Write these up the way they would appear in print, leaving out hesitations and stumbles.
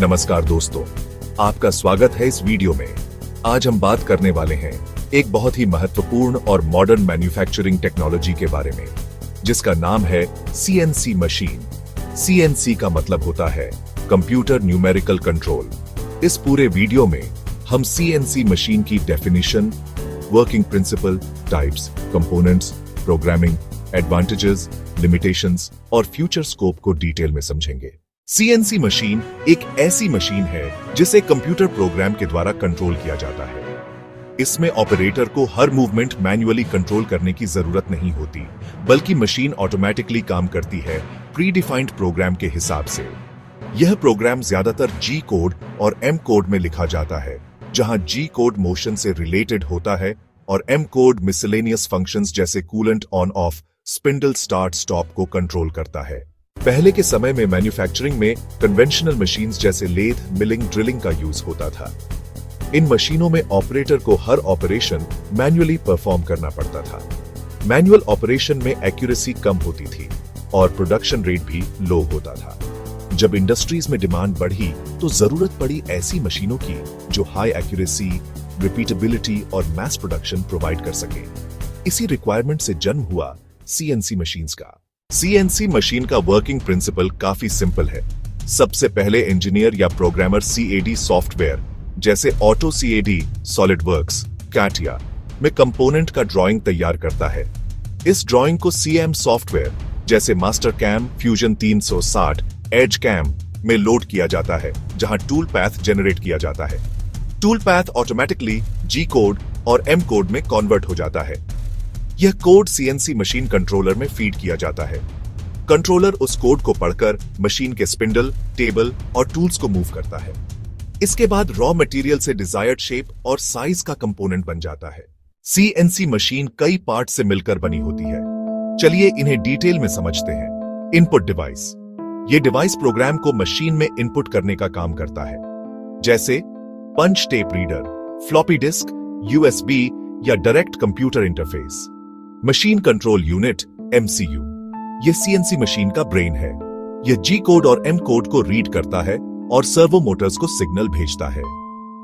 नमस्कार दोस्तों, आपका स्वागत है इस वीडियो में। आज हम बात करने वाले हैं एक बहुत ही महत्वपूर्ण और मॉडर्न मैन्युफैक्चरिंग टेक्नोलॉजी के बारे में, जिसका नाम है सीएनसी मशीन। सीएनसी का मतलब होता है कंप्यूटर न्यूमेरिकल कंट्रोल। इस पूरे वीडियो में हम सीएनसी मशीन की definition, working principle, types, components, programming, advantages, limitations और फ्यूचर स्कोप को डिटेल में समझेंगे। सीएनसी मशीन एक ऐसी मशीन है जिसे कंप्यूटर प्रोग्राम के द्वारा कंट्रोल किया जाता है। इसमें ऑपरेटर को हर मूवमेंट मैन्युअली कंट्रोल करने की जरूरत नहीं होती, बल्कि मशीन ऑटोमेटिकली काम करती है प्री डिफाइंड प्रोग्राम के हिसाब से। यह प्रोग्राम ज्यादातर जी कोड और एम कोड में लिखा जाता है, जहां जी कोड मोशन से रिलेटेड होता है और एम कोड मिसलेनियस फंक्शंस जैसे coolant on off, spindle start stop को कंट्रोल करता है। पहले के समय में मैन्युफैक्चरिंग में कन्वेंशनल मशीन्स जैसे लेथ, मिलिंग, ड्रिलिंग का यूज होता था। इन मशीनों में ऑपरेटर को हर ऑपरेशन मैन्युअली परफॉर्म करना पड़ता था। मैन्युअल ऑपरेशन में एक्यूरेसी कम होती थी और प्रोडक्शन रेट भी लो होता था। जब इंडस्ट्रीज में डिमांड बढ़ी तो जरूरत पड़ी ऐसी मशीनों की जो हाई एक्यूरेसी, रिपीटेबिलिटी और मास प्रोडक्शन प्रोवाइड कर सके। इसी रिक्वायरमेंट से जन्म हुआ सीएनसी मशीन्स का। सीएनसी मशीन का वर्किंग प्रिंसिपल काफी सिंपल है। सबसे पहले इंजीनियर या प्रोग्रामर सीएडी सॉफ्टवेयर जैसे ऑटो सीएडी, सॉलिडवर्क्स, कैटिया में कंपोनेंट का ड्राइंग तैयार करता है। इस ड्राइंग को सीएम सॉफ्टवेयर जैसे master cam, fusion 360, edge cam में लोड किया जाता है, जहां टूल पैथ जनरेट किया जाता है। टूल पैथ ऑटोमेटिकली जी कोड और एम कोड में कन्वर्ट हो जाता है। यह कोड सीएनसी मशीन कंट्रोलर में फीड किया जाता है। कंट्रोलर उस कोड को पढ़कर मशीन के स्पिंडल, टेबल और टूल्स को मूव करता है। इसके बाद रॉ मटेरियल से डिजायर्ड शेप और साइज का कंपोनेंट बन जाता है। सीएनसी मशीन कई पार्ट से मिलकर बनी होती है। चलिए इन्हें डिटेल में समझते हैं। Input device. यह डिवाइस प्रोग्राम को मशीन में इनपुट करने का काम करता है, जैसे punch tape reader, floppy disk, USB या direct computer interface. Machine control unit, MCU, यह सीएनसी मशीन का ब्रेन है। यह जी कोड और एम कोड को रीड करता है और सर्वो मोटर्स को सिग्नल भेजता है।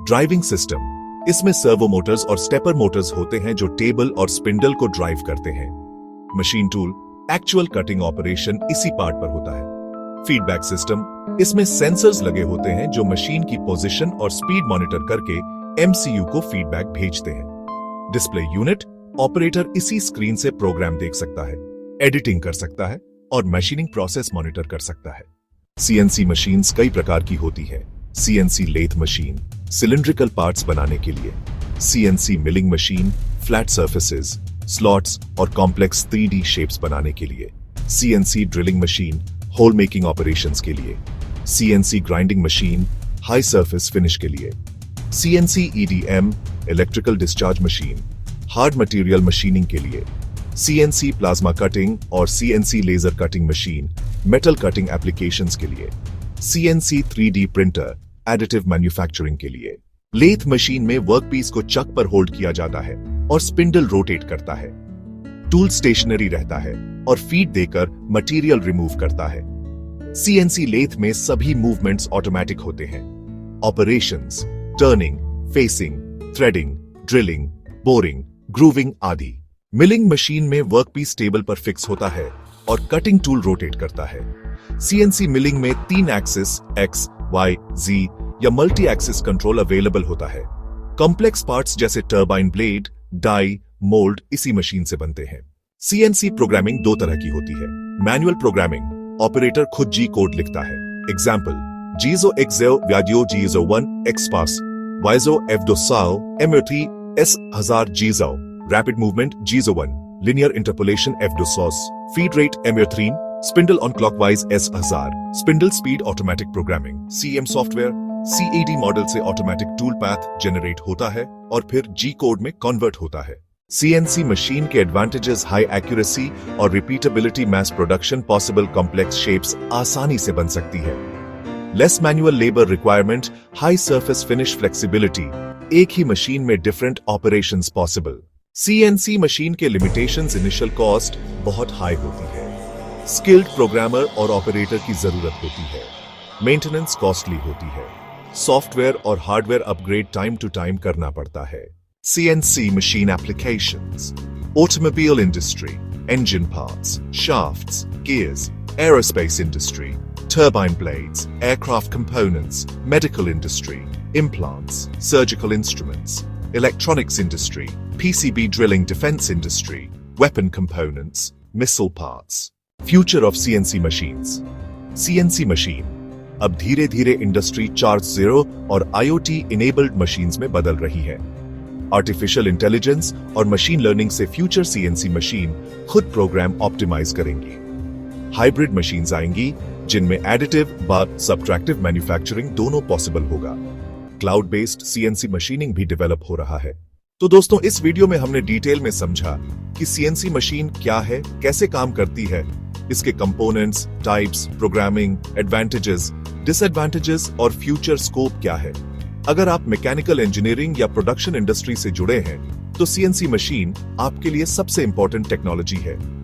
Driving system. इसमें सर्वो मोटर्स और स्टेपर मोटर्स होते हैं जो टेबल और स्पिंडल को ड्राइव करते हैं। Machine tool, actual cutting operation इसी पार्ट पर होता है। Feedback system. इसमें सेंसर्स लगे होते हैं जो मशीन की पोजीशन और स्पीड मॉनिटर करके एमसीयू को फीडबैक भेजते हैं। Display unit. ऑपरेटर इसी स्क्रीन से प्रोग्राम देख सकता है, एडिटिंग कर सकता है और मशीनिंग प्रोसेस मॉनिटर कर सकता है। सीएनसी मशीन्स कई प्रकार की होती है। CNC lathe machine, cylindrical parts बनाने के लिए। CNC milling machine, flat surfaces, slots और कॉम्प्लेक्स 3D शेप्स बनाने के लिए। CNC drilling machine, hole making operations के लिए। CNC grinding machine, high surface finish के लिए। CNC EDM, electrical discharge machine, hard material machining के लिए। सीएनसी प्लाज्मा कटिंग और CNC laser cutting machine, metal cutting applications के लिए। CNC 3D printer, additive manufacturing के लिए। लेथ मशीन में वर्कपीस को चक पर होल्ड किया जाता है और स्पिंडल रोटेट करता है। टूल स्टेशनरी रहता है और फीड देकर मटेरियल रिमूव करता है। सीएनसी लेथ में सभी मूवमेंट्स ऑटोमेटिक होते हैं। Operations, turning, facing, threading, drilling, boring, grooving आदि। मिलिंग मशीन में वर्कपीस टेबल पर फिक्स होता है और कटिंग टूल रोटेट करता है। सीएनसी मिलिंग में 3 एक्सिस X, Y, Z या मल्टी एक्सिस कंट्रोल अवेलेबल होता है। कॉम्प्लेक्स पार्ट्स जैसे टर्बाइन ब्लेड, डाई, मोल्ड इसी मशीन से बनते हैं। सीएनसी प्रोग्रामिंग 2 तरह की होती है। मैनुअल प्रोग्रामिंग, ऑपरेटर खुद जी कोड लिखता है। एग्जाम्पल, जीजो एक्सो व्याडियो जीजो 1 एक्सपास, वाइजो एफडोसाओ M3 S1000 जीजो, रैपिड मूवमेंट जीजो 1, linear interpolation F2SOS, feed rate M13, spindle on clockwise S1000, spindle speed automatic programming, CM software, CAD model से ऑटोमेटिक टूल पैथ जनरेट होता है और फिर जी कोड में कन्वर्ट होता है। सीएनसी मशीन के एडवांटेजेस हाई एक्यूरेसी और repeatability, mass production, possible complex shapes आसानी से बन सकती है, less manual labour requirement, high surface finish, flexibility, एक ही मशीन में different operations possible. CNC machine के लिमिटेशंस, इनिशियल कॉस्ट बहुत हाई होती है, स्किल्ड प्रोग्रामर और ऑपरेटर की जरूरत होती है, मेंटेनेंस कॉस्टली होती है, सॉफ्टवेयर और hardware upgrade time to time करना पड़ता है। CNC machine applications, automobile industry, engine parts, shafts, gears, aerospace industry, turbine blades, aircraft components, medical industry, implants, surgical instruments, electronics industry, PCB drilling, defense industry, weapon components, missile parts. Future of CNC machines. CNC machine अब धीरे धीरे industry 4.0 और IoT enabled machines में बदल रही है। Artificial intelligence और machine learning से फ्यूचर CNC मशीन खुद प्रोग्राम ऑप्टिमाइज करेंगी। हाइब्रिड मशीन्स आएंगी जिनमें एडिटिव व सब्ट्रैक्टिव मैन्युफैक्चरिंग दोनों पॉसिबल होगा। क्लाउड बेस्ड CNC मशीनिंग भी डेवलप हो रहा है। तो दोस्तों, इस वीडियो में हमने डिटेल में समझा कि CNC मशीन क्या है, कैसे काम करती है, इसके components, types, programming, advantages, disadvantages और फ्यूचर स्कोप क्या है। अगर आप मैकेनिकल इंजीनियरिंग या प्रोडक्शन इंडस्ट्री से जुड़े हैं तो CNC मशीन आपके लिए सबसे इंपॉर्टेंट टेक्नोलॉजी है।